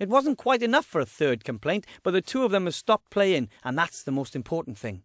It wasn't quite enough for a third complaint, but the two of them have stopped playing, and that's the most important thing.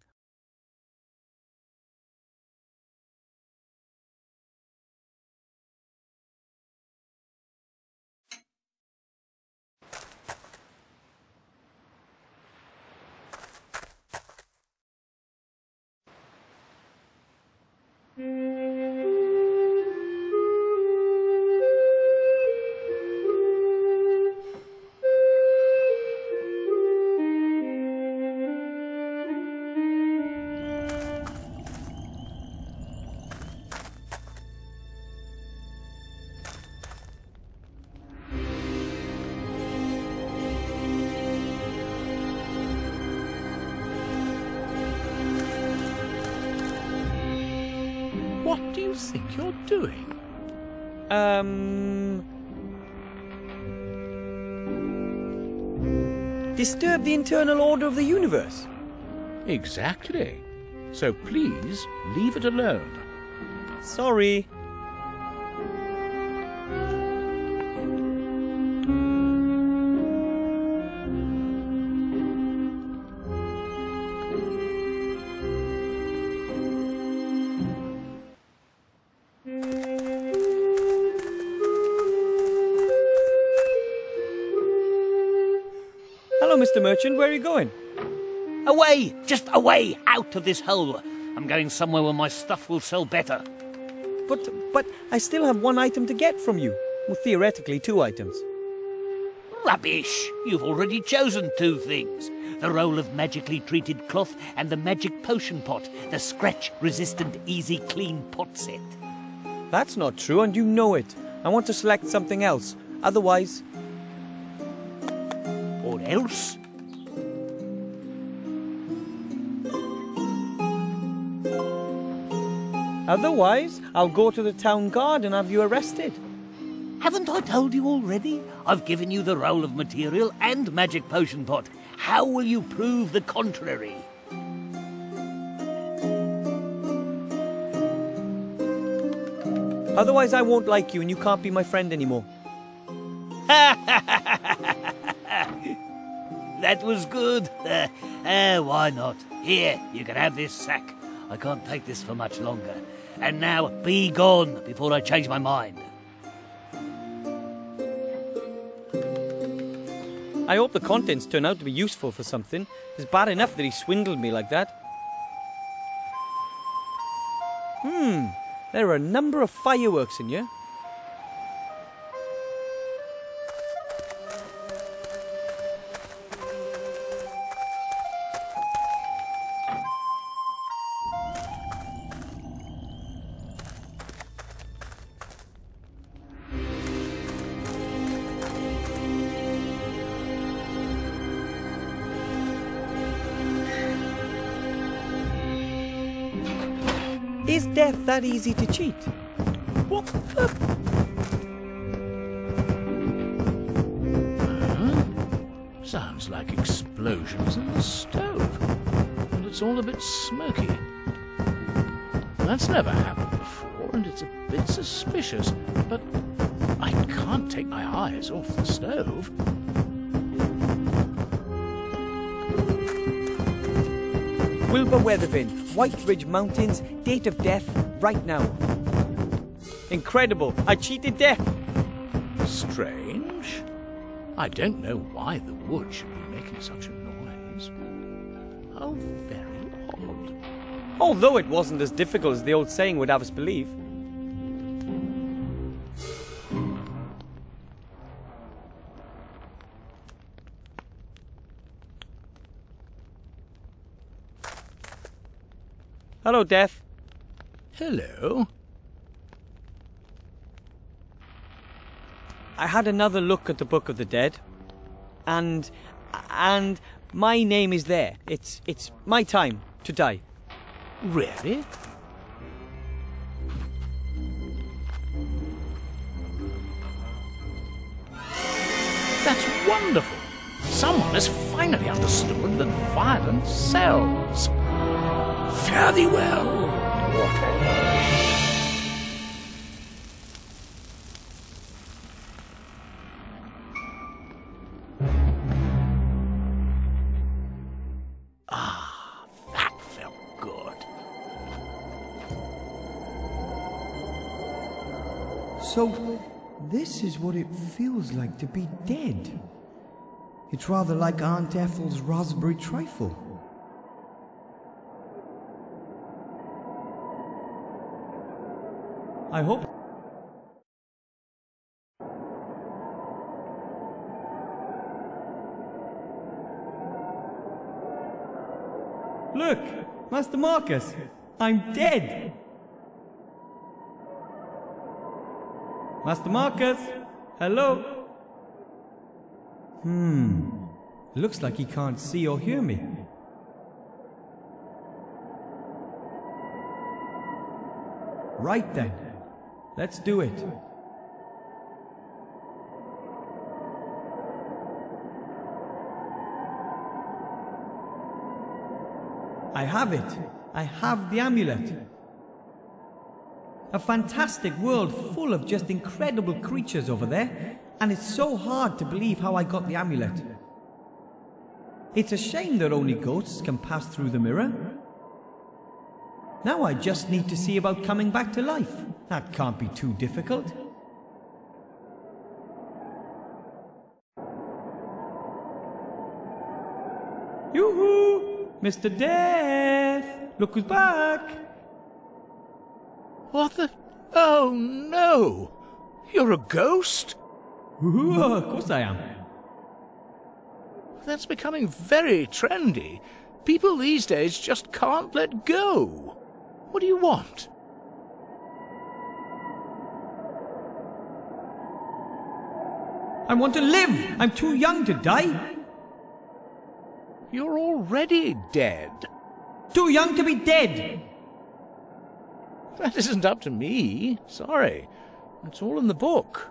What do you think you're doing? Disturb the internal order of the universe. Exactly. So please leave it alone. Sorry. Hello, Mr. Merchant. Where are you going? Away! Just away! Out of this hole! I'm going somewhere where my stuff will sell better. But I still have one item to get from you. Well, theoretically, 2 items. Rubbish! You've already chosen 2 things. The roll of magically treated cloth and the magic potion pot. The scratch-resistant, easy clean pot set. That's not true, and you know it. I want to select something else. Otherwise... Or else? Otherwise, I'll go to the town guard and have you arrested. Haven't I told you already? I've given you the roll of material and magic potion pot. How will you prove the contrary? Otherwise, I won't like you and you can't be my friend anymore. That was good. Why not? Here, you can have this sack. I can't take this for much longer. And now, be gone before I change my mind. I hope the contents turn out to be useful for something. It's bad enough that he swindled me like that. There are a number of fireworks in here. Is death that easy to cheat? What the... Sounds like explosions in the stove. And it's all a bit smoky. That's never happened before, and it's a bit suspicious. But I can't take my eyes off the stove. Wilbur Weathervin, White Ridge Mountains, date of death, right now. Incredible, I cheated death. Strange. I don't know why the wood should be making such a noise. How very odd. Although it wasn't as difficult as the old saying would have us believe. Hello, Death. Hello. I had another look at the Book of the Dead, and my name is there. It's my time to die. Really? That's wonderful. Someone has finally understood that violence sells. Fare thee well, mortal. So, this is what it feels like to be dead. It's rather like Aunt Ethel's raspberry trifle. I hope... Look! Master Marcus! I'm dead! Master Marcus! Hello? Looks like he can't see or hear me. Right then. Let's do it. I have it. I have the amulet. A fantastic world full of just incredible creatures over there, and it's so hard to believe how I got the amulet. It's a shame that only ghosts can pass through the mirror. Now I just need to see about coming back to life. That can't be too difficult. Yoo-hoo! Mr. Death! Look who's back! What the... Oh, no! You're a ghost? Ooh, of course I am. That's becoming very trendy. People these days just can't let go. What do you want? I want to live! I'm too young to die! You're already dead. Too young to be dead! That isn't up to me. Sorry. It's all in the book.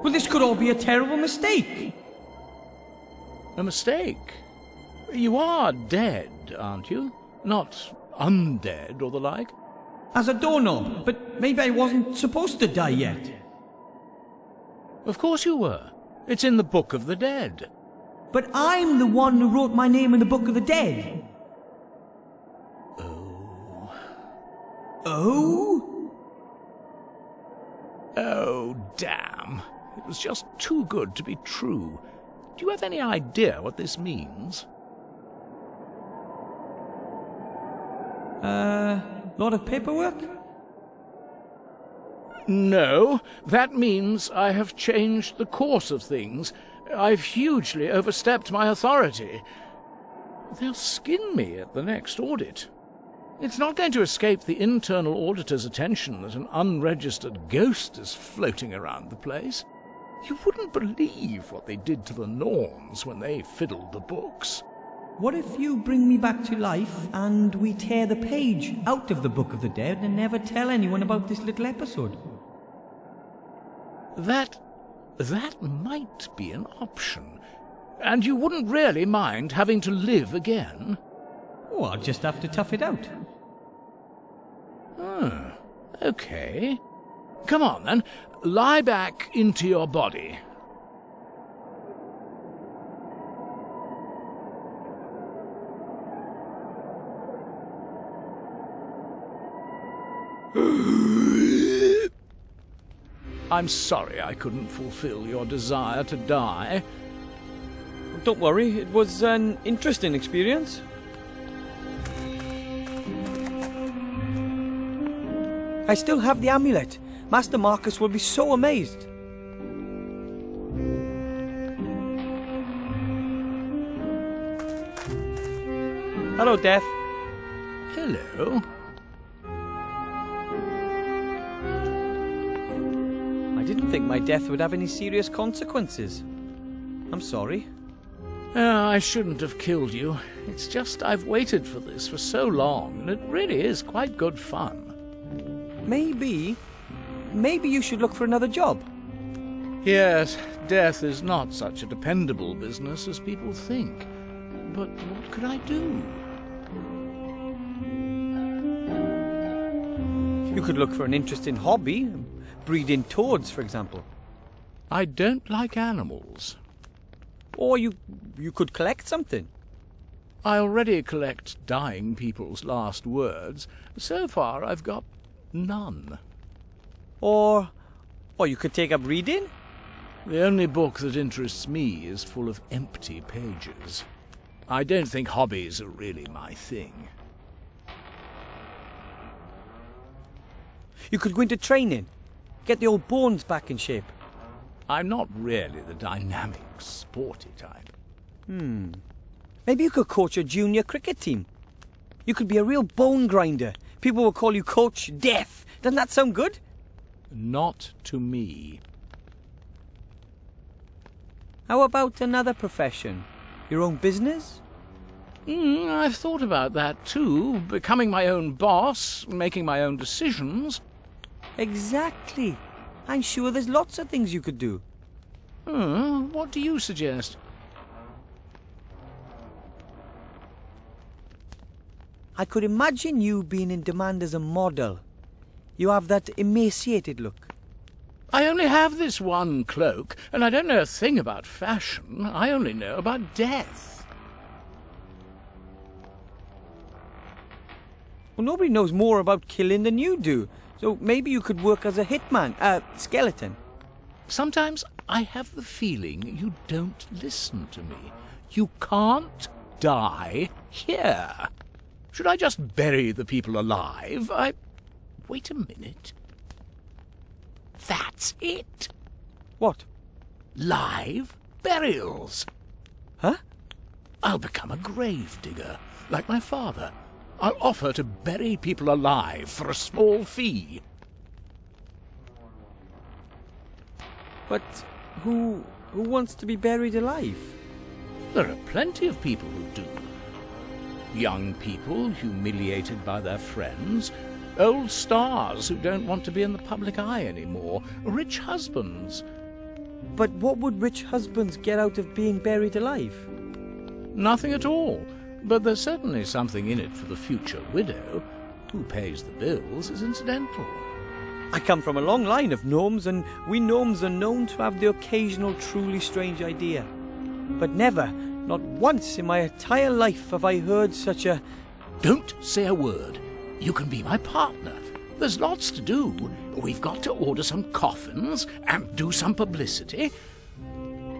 Well, this could all be a terrible mistake! A mistake? You are dead, aren't you? Not undead or the like? As a doorknob, but maybe I wasn't supposed to die yet. Of course you were. It's in the Book of the Dead. But I'm the one who wrote my name in the Book of the Dead. Oh. Oh? Oh, damn. It was just too good to be true. Do you have any idea what this means? Lot of paperwork? No, that means I have changed the course of things. I've hugely overstepped my authority. They'll skin me at the next audit. It's not going to escape the internal auditor's attention that an unregistered ghost is floating around the place. You wouldn't believe what they did to the Norns when they fiddled the books. What if you bring me back to life and we tear the page out of the Book of the Dead and never tell anyone about this little episode? That might be an option. And you wouldn't really mind having to live again? Oh, I'll just have to tough it out. Okay. Come on, then. Lie back into your body. I'm sorry I couldn't fulfill your desire to die. Don't worry, it was an interesting experience. I still have the amulet. Master Marcus will be so amazed. Hello, Death. Hello. I didn't think my death would have any serious consequences. I'm sorry. I shouldn't have killed you. It's just I've waited for this for so long, and it really is quite good fun. Maybe you should look for another job. Yes, death is not such a dependable business as people think. But what could I do? You could look for an interesting hobby. Breeding toads, for example. I don't like animals. Or you could collect something. I already collect dying people's last words. So far, I've got none. Or you could take up reading? The only book that interests me is full of empty pages. I don't think hobbies are really my thing. You could go into training. Get the old bones back in shape. I'm not really the dynamic, sporty type. Maybe you could coach a junior cricket team. You could be a real bone grinder. People will call you Coach Death. Doesn't that sound good? Not to me. How about another profession? Your own business? I've thought about that too. Becoming my own boss, making my own decisions. Exactly. I'm sure there's lots of things you could do. What do you suggest? I could imagine you being in demand as a model. You have that emaciated look. I only have this one cloak, and I don't know a thing about fashion. I only know about death. Well, nobody knows more about killing than you do. So maybe you could work as a hitman, skeleton. Sometimes I have the feeling you don't listen to me. You can't die here. Should I just bury the people alive? Wait a minute. That's it. What? Live burials. Huh? I'll become a grave digger, like my father. I'll offer to bury people alive for a small fee. But who wants to be buried alive? There are plenty of people who do. Young people humiliated by their friends, old stars who don't want to be in the public eye anymore, rich husbands. But what would rich husbands get out of being buried alive? Nothing at all. But there's certainly something in it for the future widow. Who pays the bills is incidental. I come from a long line of gnomes, and we gnomes are known to have the occasional truly strange idea. But never, not once in my entire life have I heard such a... Don't say a word. You can be my partner. There's lots to do. We've got to order some coffins and do some publicity.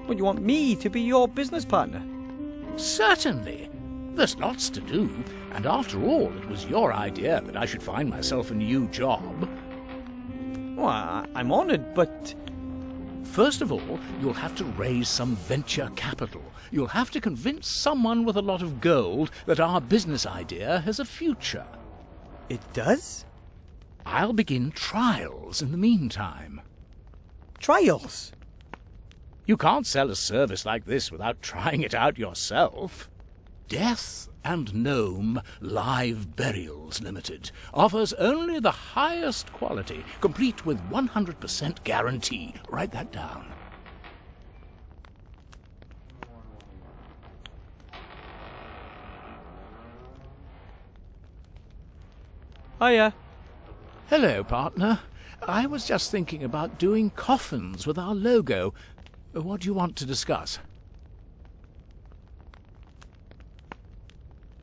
Well, you want me to be your business partner? Certainly. There's lots to do, and after all, it was your idea that I should find myself a new job. Well, I'm honoured, but... First of all, you'll have to raise some venture capital. You'll have to convince someone with a lot of gold that our business idea has a future. It does? I'll begin trials in the meantime. Trials? You can't sell a service like this without trying it out yourself. Death and Gnome Live Burials Limited offers only the highest quality, complete with 100% guarantee. Write that down. Hiya. Hello, partner. I was just thinking about doing coffins with our logo. What do you want to discuss?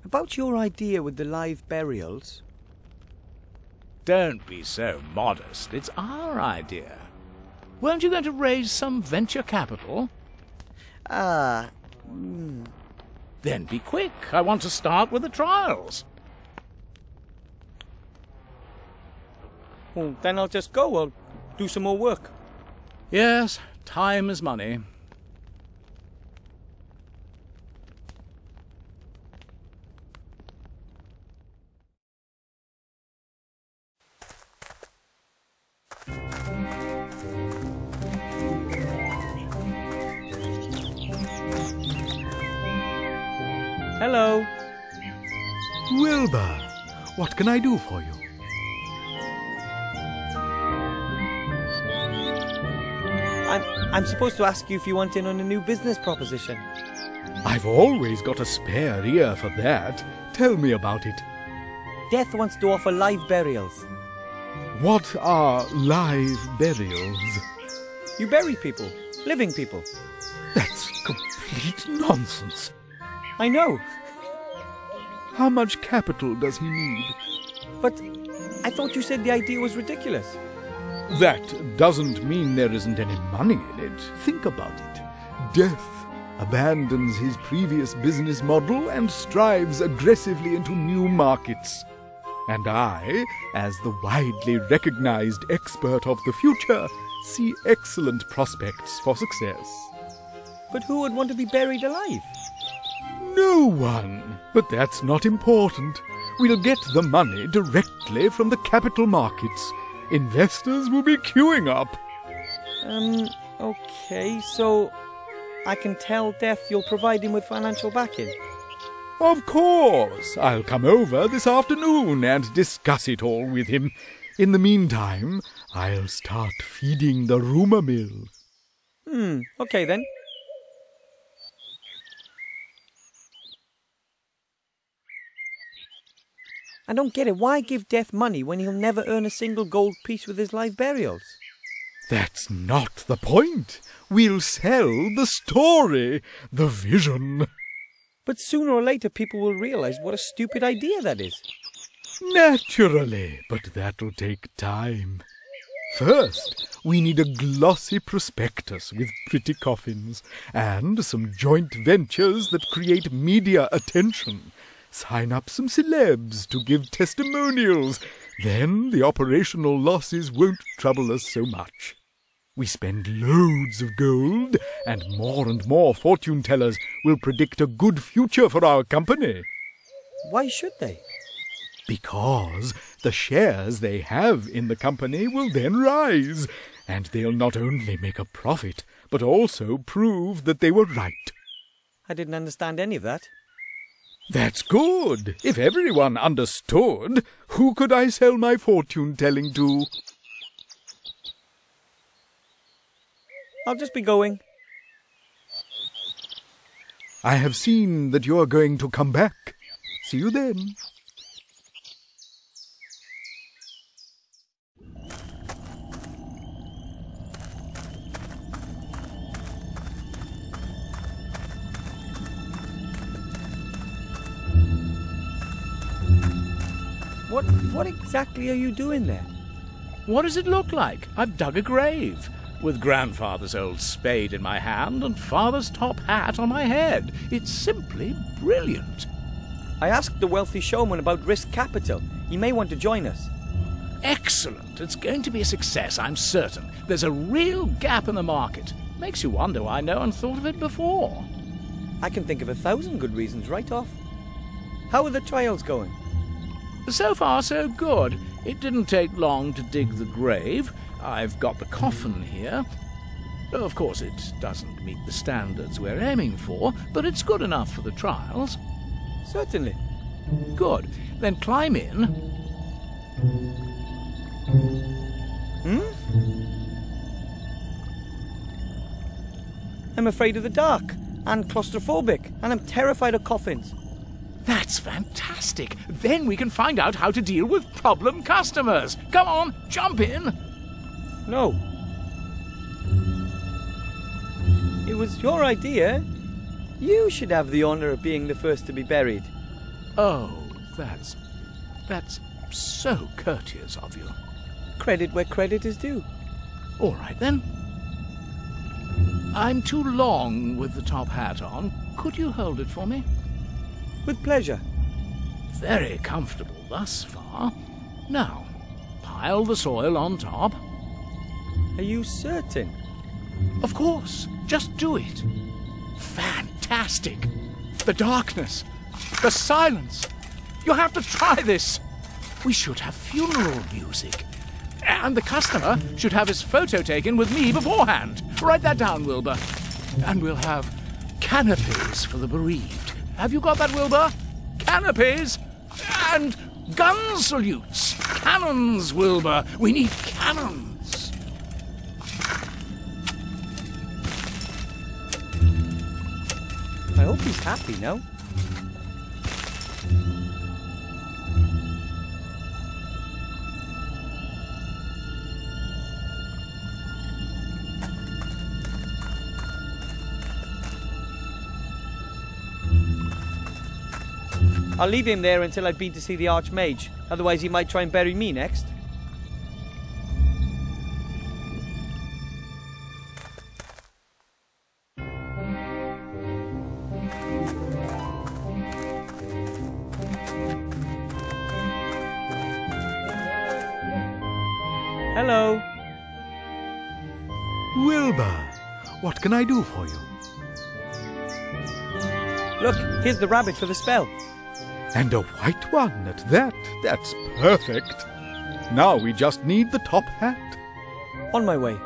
About your idea with the live burials. Don't be so modest. It's our idea. Weren't you going to raise some venture capital? Then be quick. I want to start with the trials. Well, then I'll just go. I'll do some more work. Yes, time is money. Hello. Wilbur, what can I do for you? I'm supposed to ask you if you want in on a new business proposition. I've always got a spare ear for that. Tell me about it. Death wants to offer live burials. What are live burials? You bury people, living people. That's complete nonsense. I know. How much capital does he need? But I thought you said the idea was ridiculous. That doesn't mean there isn't any money in it. Think about it. Death abandons his previous business model and strives aggressively into new markets. And I, as the widely recognized expert of the future, see excellent prospects for success. But who would want to be buried alive? No one. But that's not important. We'll get the money directly from the capital markets. Investors will be queuing up. Okay, so I can tell Death you'll provide him with financial backing? Of course. I'll come over this afternoon and discuss it all with him. In the meantime, I'll start feeding the rumour mill. Okay then. I don't get it. Why give Death money when he'll never earn a single gold piece with his live burials? That's not the point. We'll sell the story, the vision. But sooner or later people will realise what a stupid idea that is. Naturally, but that'll take time. First, we need a glossy prospectus with pretty coffins, and some joint ventures that create media attention. Sign up some celebs to give testimonials. Then the operational losses won't trouble us so much. We spend loads of gold, and more fortune-tellers will predict a good future for our company. Why should they? Because the shares they have in the company will then rise, and they'll not only make a profit, but also prove that they were right. I didn't understand any of that. That's good. If everyone understood, who could I sell my fortune-telling to? I'll just be going. I have seen that you're going to come back. See you then. What exactly are you doing there? What does it look like? I've dug a grave, with Grandfather's old spade in my hand and Father's top hat on my head. It's simply brilliant. I asked the wealthy showman about risk capital. He may want to join us. Excellent. It's going to be a success, I'm certain. There's a real gap in the market. Makes you wonder why no one thought of it before. I can think of 1,000 good reasons right off. How are the trials going? So far, so good. It didn't take long to dig the grave. I've got the coffin here. Of course, it doesn't meet the standards we're aiming for, but it's good enough for the trials. Certainly. Good. Then climb in. I'm afraid of the dark, and claustrophobic, and I'm terrified of coffins. That's fantastic. Then we can find out how to deal with problem customers. Come on, jump in. No. It was your idea. You should have the honour of being the first to be buried. Oh, that's so courteous of you. Credit where credit is due. All right, then. I'm too long with the top hat on. Could you hold it for me? With pleasure. Very comfortable thus far. Now, pile the soil on top. Are you certain? Of course. Just do it. Fantastic. The darkness. The silence. You have to try this. We should have funeral music. And the customer should have his photo taken with me beforehand. Write that down, Wilbur. And we'll have canopies for the bereaved. Have you got that, Wilbur? Canopies and gun salutes. Cannons, Wilbur. We need cannons. I hope he's happy now. I'll leave him there until I've been to see the Archmage. Otherwise he might try and bury me next. Hello. Wilbur, what can I do for you? Look, here's the rabbit for the spell. And a white one at that. That's perfect. Now we just need the top hat. On my way.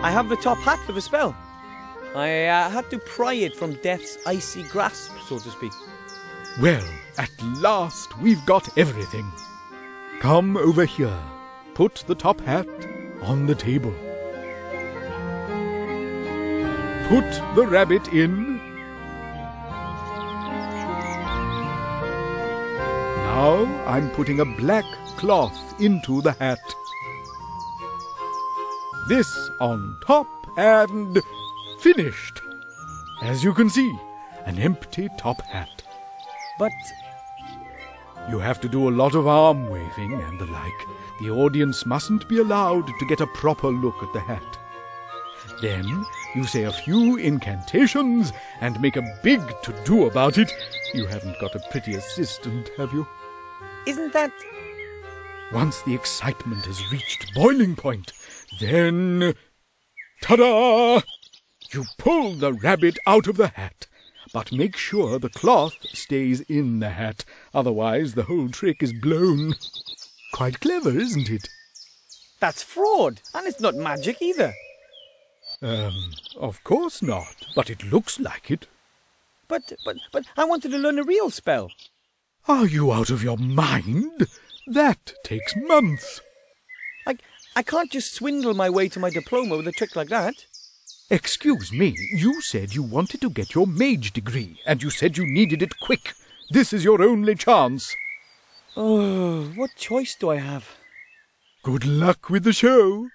I have the top hat for the spell. I had to pry it from death's icy grasp, so to speak. Well, at last we've got everything. Come over here. Put the top hat on the table. Put the rabbit in. Now I'm putting a black cloth into the hat. This on top and finished. As you can see, an empty top hat. But You have to do a lot of arm waving and the like. The audience mustn't be allowed to get a proper look at the hat. Then you say a few incantations and make a big to-do about it. You haven't got a pretty assistant, have you? isn't that... Once the excitement has reached boiling point, then... Ta-da! You pull the rabbit out of the hat, but make sure the cloth stays in the hat, otherwise the whole trick is blown. Quite clever, isn't it? That's fraud, and it's not magic either. Of course not, but it looks like it. But I wanted to learn a real spell. Are you out of your mind? That takes months. I can't just swindle my way to my diploma with a trick like that. Excuse me, you said you wanted to get your mage degree, and you said you needed it quick. This is your only chance. Oh, what choice do I have? Good luck with the show.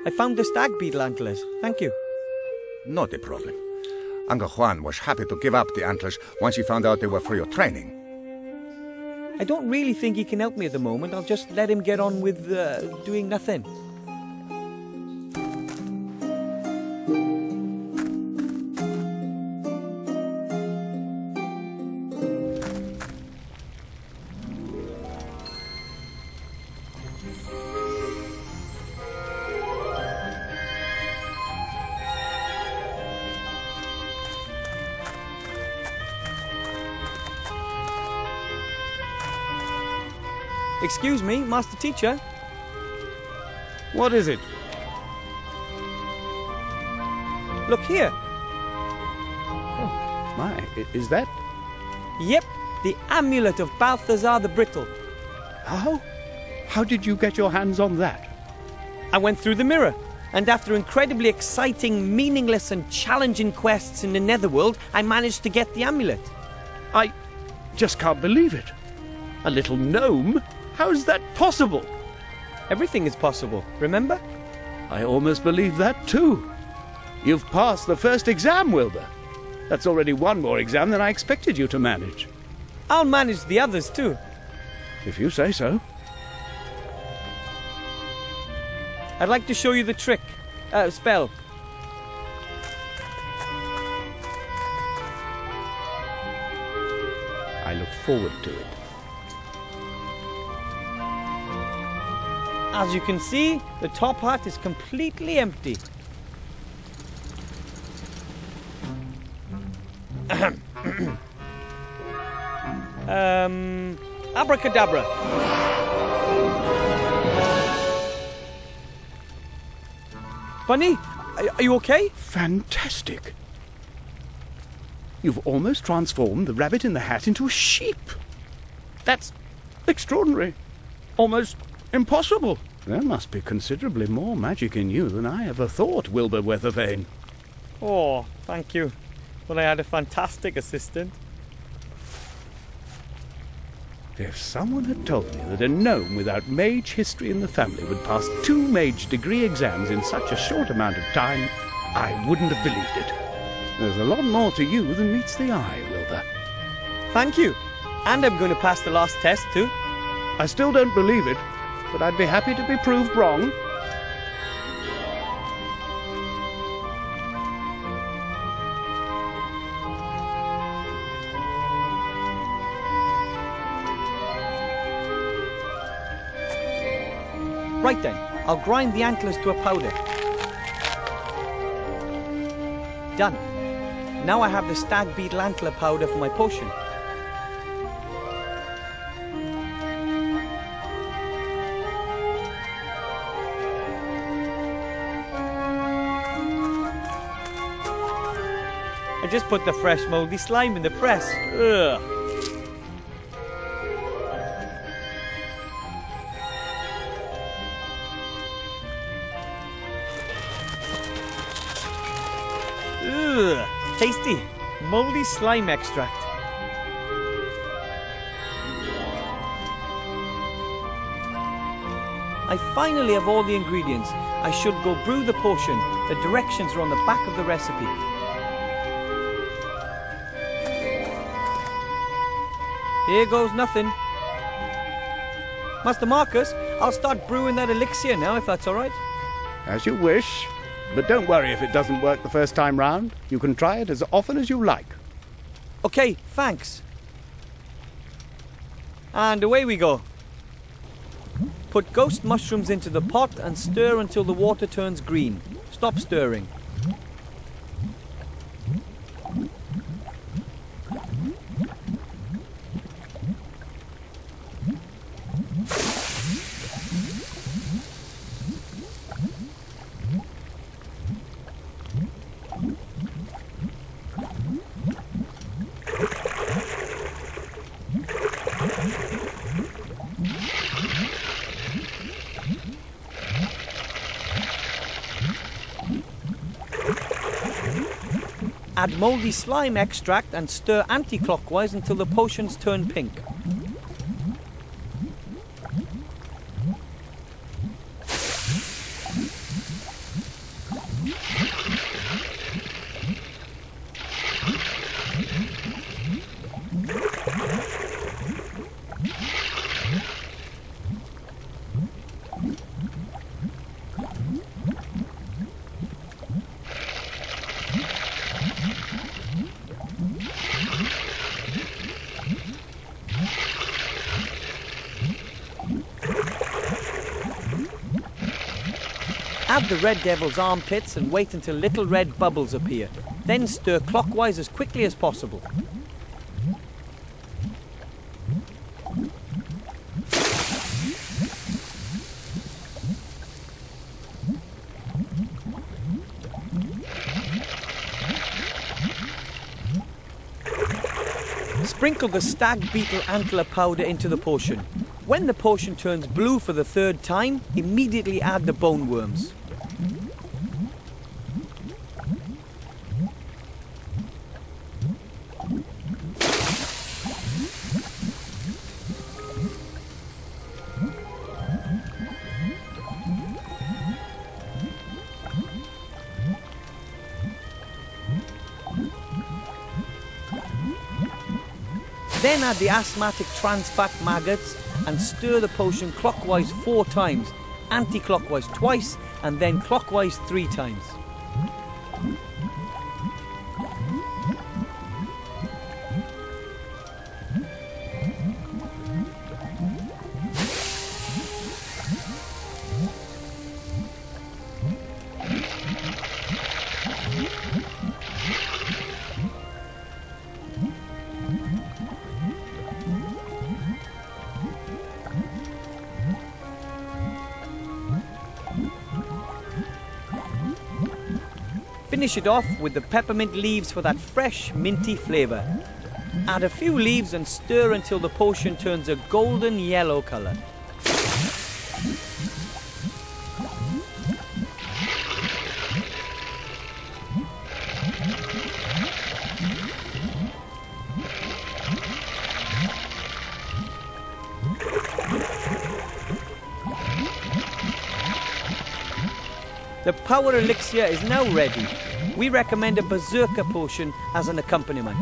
I found the stag beetle antlers. Thank you. Not a problem. Uncle Juan was happy to give up the antlers once he found out they were for your training. I don't really think he can help me at the moment. I'll just let him get on with doing nothing. Excuse me, Master Teacher. What is it? Look here. My, is that... Yep, the amulet of Balthazar the Brittle. How? How did you get your hands on that? I went through the mirror, and after incredibly exciting, meaningless and challenging quests in the Netherworld, I managed to get the amulet. I just can't believe it. A little gnome? How is that possible? Everything is possible, remember? I almost believe that too. You've passed the first exam, Wilbur. That's already one more exam than I expected you to manage. I'll manage the others too. If you say so. I'd like to show you the trick. Spell. I look forward to it. As you can see, the top hat is completely empty. Abracadabra. Bunny, are you okay? Fantastic. You've almost transformed the rabbit in the hat into a sheep. That's extraordinary. Almost impossible. There must be considerably more magic in you than I ever thought, Wilbur Weathervane. Oh, thank you. Well, I had a fantastic assistant. If someone had told me that a gnome without mage history in the family would pass 2 mage degree exams in such a short amount of time, I wouldn't have believed it. There's a lot more to you than meets the eye, Wilbur. Thank you. And I'm going to pass the last test too. I still don't believe it, but I'd be happy to be proved wrong. Right then, I'll grind the antlers to a powder. Done. Now I have the stag beetle antler powder for my potion. I just put the fresh mouldy slime in the press. Ugh. Ugh, tasty. Mouldy slime extract. I finally have all the ingredients. I should go brew the potion. The directions are on the back of the recipe. Here goes nothing. Master Marcus, I'll start brewing that elixir now, if that's all right. As you wish. But don't worry if it doesn't work the first time round. You can try it as often as you like. Okay, thanks. And away we go. Put ghost mushrooms into the pot and stir until the water turns green. Stop stirring. Add mouldy slime extract and stir anti-clockwise until the potions turn pink. Add the red devil's armpits and wait until little red bubbles appear. Then stir clockwise as quickly as possible. Sprinkle the stag beetle antler powder into the potion. When the potion turns blue for the third time, immediately add the bone worms. Then add the asthmatic trans fat maggots and stir the potion clockwise 4 times, anti-clockwise twice, and then clockwise 3 times. Finish it off with the peppermint leaves for that fresh, minty flavour. Add a few leaves and stir until the potion turns a golden yellow colour. The power elixir is now ready. We recommend a berserker potion as an accompaniment.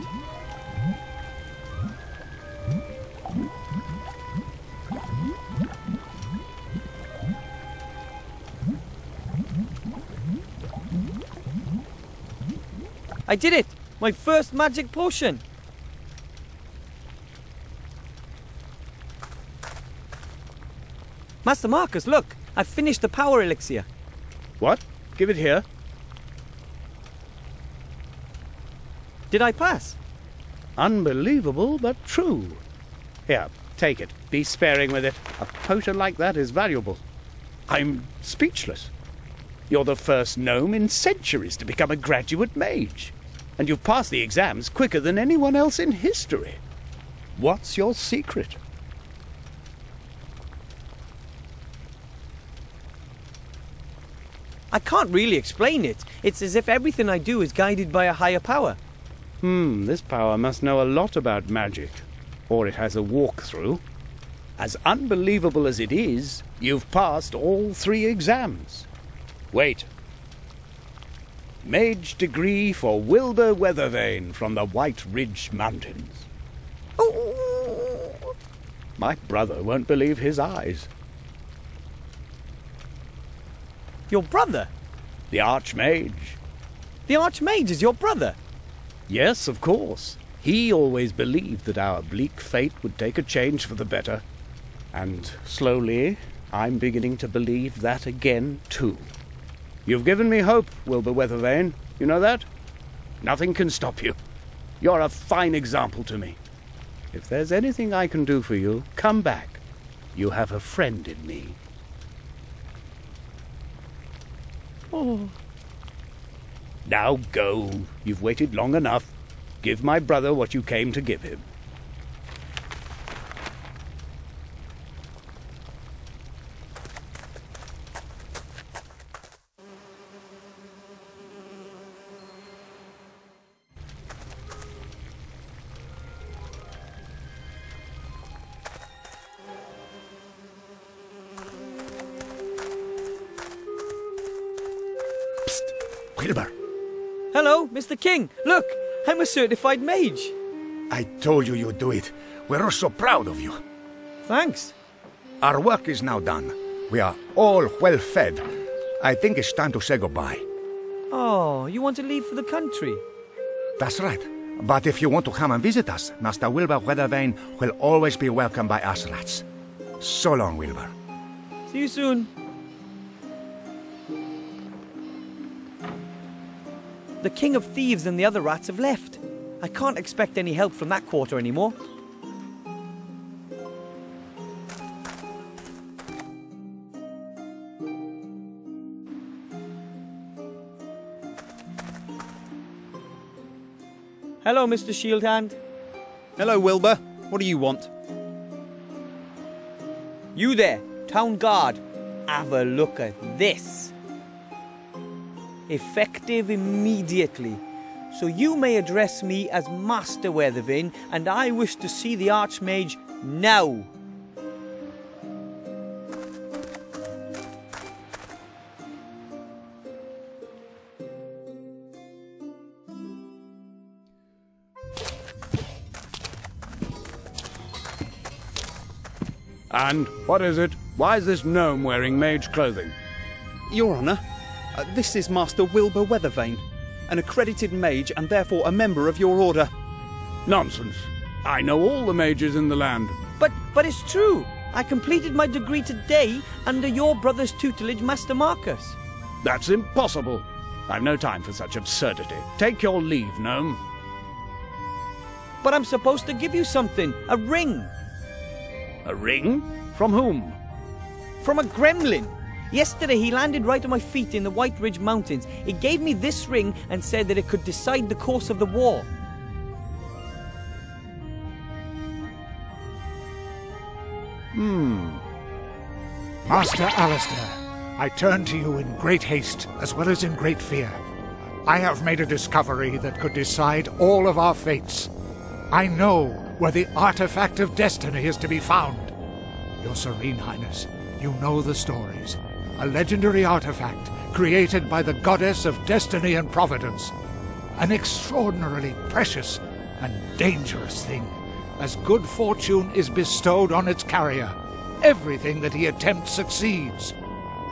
I did it! My first magic potion! Master Marcus, look! I've finished the power elixir. What? Give it here. Did I pass? Unbelievable, but true. Here, take it. Be sparing with it. A potion like that is valuable. I'm speechless. You're the first gnome in centuries to become a graduate mage. And you've passed the exams quicker than anyone else in history. What's your secret? I can't really explain it. It's as if everything I do is guided by a higher power. This power must know a lot about magic. Or it has a walkthrough. As unbelievable as it is, you've passed all 3 exams. Wait. Mage degree for Wilbur Weathervane from the White Ridge Mountains. Oh. My brother won't believe his eyes. Your brother? The Archmage. The Archmage is your brother? Yes, of course. He always believed that our bleak fate would take a change for the better. And slowly, I'm beginning to believe that again, too. You've given me hope, Wilbur Weathervane. You know that? Nothing can stop you. You're a fine example to me. If there's anything I can do for you, come back. You have a friend in me. Oh. Now go. You've waited long enough. Give my brother what you came to give him. Wilbur, Hello, Mr. King. Look, I'm a certified mage. I told you you'd do it. We're all so proud of you. Thanks. Our work is now done. We are all well fed. I think it's time to say goodbye. Oh, you want to leave for the country? That's right. But if you want to come and visit us, Master Wilbur Weathervane will always be welcome by us rats. So long, Wilbur. See you soon. The King of Thieves and the other rats have left. I can't expect any help from that quarter anymore. Hello, Mr. Shieldhand. Hello, Wilbur. What do you want? You there, town guard. Have a look at this. Effective immediately. So you may address me as Master Weathervane, and I wish to see the Archmage now. And what is it? Why is this gnome wearing mage clothing? Your Honour, this is Master Wilbur Weathervane, an accredited mage and therefore a member of your order. Nonsense. I know all the mages in the land. But it's true. I completed my degree today under your brother's tutelage, Master Marcus. That's impossible. I've no time for such absurdity. Take your leave, gnome. But I'm supposed to give you something. A ring. A ring? From whom? From a gremlin. Yesterday he landed right at my feet in the White Ridge Mountains. He gave me this ring and said that it could decide the course of the war. Master Alistair, I turn to you in great haste as well as in great fear. I have made a discovery that could decide all of our fates. I know where the artifact of destiny is to be found. Your Serene Highness, you know the stories. a legendary artifact created by the goddess of destiny and providence. An extraordinarily precious and dangerous thing, as good fortune is bestowed on its carrier. Everything that he attempts succeeds.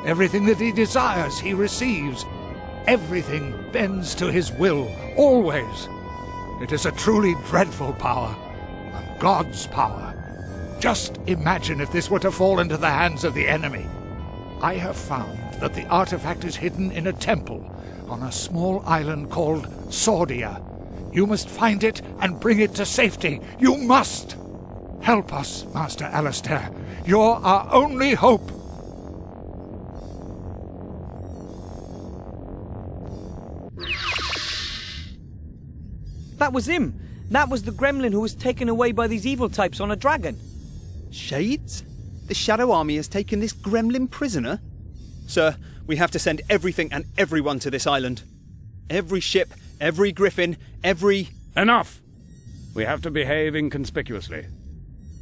Everything that he desires he receives. Everything bends to his will, always. It is a truly dreadful power, a god's power. Just imagine if this were to fall into the hands of the enemy. I have found that the artifact is hidden in a temple on a small island called Sordia. You must find it and bring it to safety. You must! Help us, Master Alistair. You're our only hope. That was him. That was the gremlin who was taken away by these evil types on a dragon. Shades? The Shadow Army has taken this gremlin prisoner? Sir, we have to send everything and everyone to this island. Every ship, every griffin, every... Enough! We have to behave inconspicuously.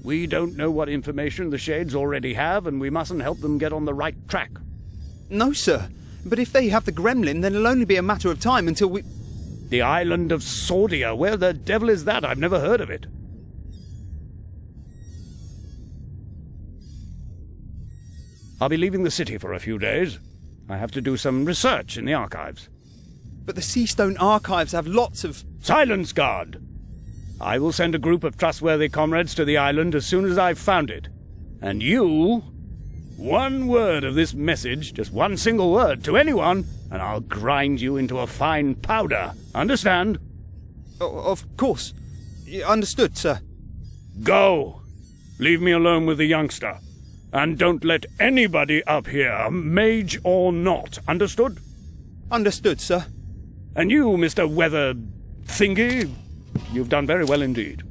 We don't know what information the Shades already have, and we mustn't help them get on the right track. No, sir. But if they have the gremlin, then it'll only be a matter of time until we... The island of Sordia? Where the devil is that? I've never heard of it. I'll be leaving the city for a few days. I have to do some research in the archives. But the Seastone archives have lots of... Silence, guard! I will send a group of trustworthy comrades to the island as soon as I've found it. And you... One word of this message, just one single word, to anyone, and I'll grind you into a fine powder. Understand? Of course. Understood, sir. Go! Leave me alone with the youngster. And don't let anybody up here, mage or not. Understood? Understood, sir. And you, Mr. Weather Thingy, you've done very well indeed.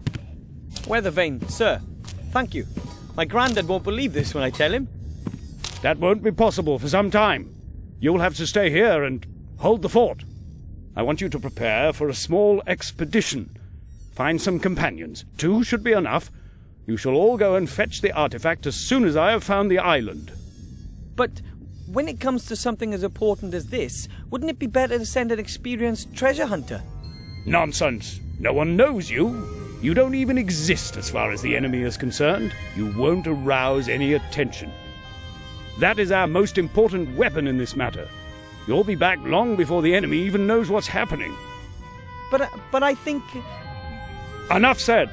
Weathervane, sir. Thank you. My granddad won't believe this when I tell him. That won't be possible for some time. You'll have to stay here and hold the fort. I want you to prepare for a small expedition. Find some companions. 2 should be enough. You shall all go and fetch the artifact as soon as I have found the island. But when it comes to something as important as this, wouldn't it be better to send an experienced treasure hunter? Nonsense. No one knows you. You don't even exist as far as the enemy is concerned. You won't arouse any attention. That is our most important weapon in this matter. You'll be back long before the enemy even knows what's happening. But I think... Enough said.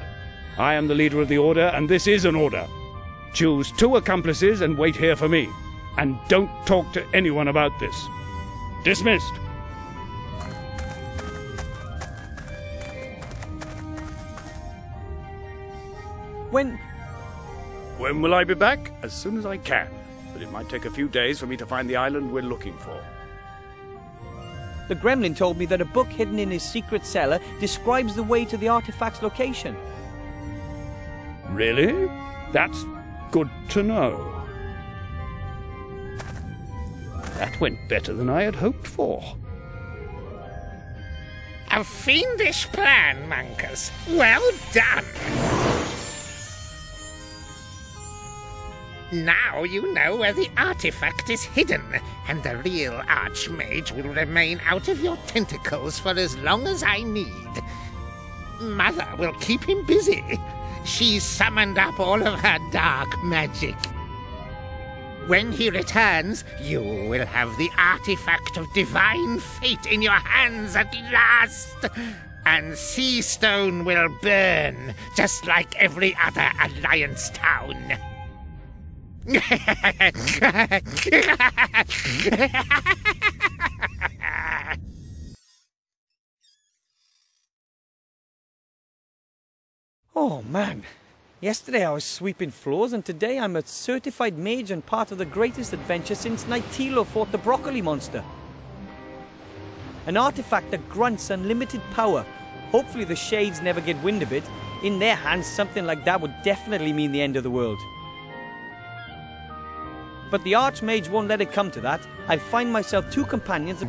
I am the leader of the Order, and this is an order. Choose 2 accomplices and wait here for me. And don't talk to anyone about this. Dismissed. When will I be back? As soon as I can. But it might take a few days for me to find the island we're looking for. The gremlin told me that a book hidden in his secret cellar describes the way to the artifact's location. Really? That's good to know. That went better than I had hoped for. A fiendish plan, Monkus. Well done. Now you know where the artifact is hidden, and the real Archmage will remain out of your tentacles for as long as I need. Mother will keep him busy. She's summoned up all of her dark magic. When he returns, you will have the artifact of divine fate in your hands at last. And Seastone will burn, just like every other Alliance town. Oh man, yesterday I was sweeping floors and today I'm a certified mage and part of the greatest adventure since Nightilo fought the broccoli monster. An artifact that grunts unlimited power. Hopefully the Shades never get wind of it. In their hands something like that would definitely mean the end of the world. But the Archmage won't let it come to that. I find myself 2 companions...